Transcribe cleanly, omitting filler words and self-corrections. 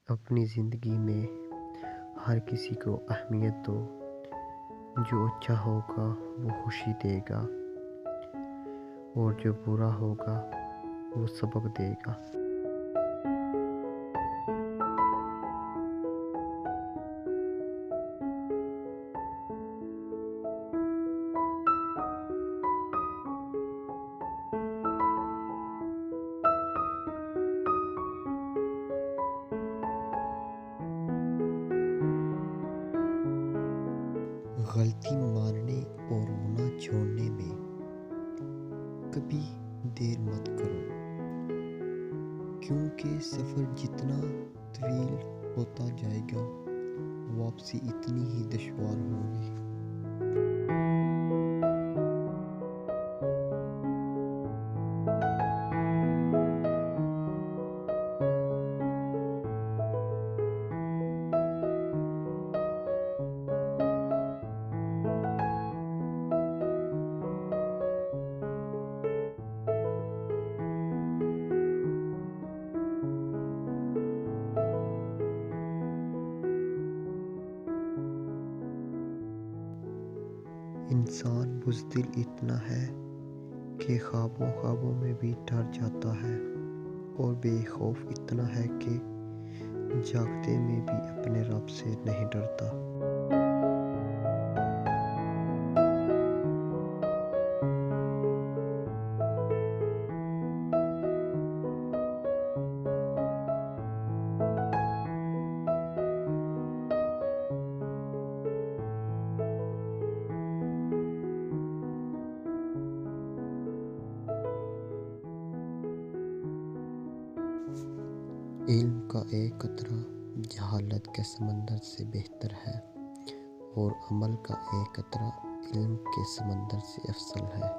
اپنی زندگی میں ہر کسی کو اہمیت دو، جو اچھا ہوگا وہ خوشی دے گا اور جو برا ہوگا وہ سبق دے گا۔ غلطی ماننے اور گناہ چھوڑنے میں کبھی دیر مت کرو، کیونکہ سفر جتنا طویل ہوتا جائے گا واپسی اتنی ہی دشوار ہوگی۔ انسان بزدل اتنا ہے کہ خوابوں میں بھی ڈر جاتا ہے، اور بے خوف اتنا ہے کہ جاگتے میں بھی اپنے رب سے نہیں ڈرتا۔ علم کا ایک قطرہ جہالت کے سمندر سے بہتر ہے، اور عمل کا ایک قطرہ علم کے سمندر سے افضل ہے۔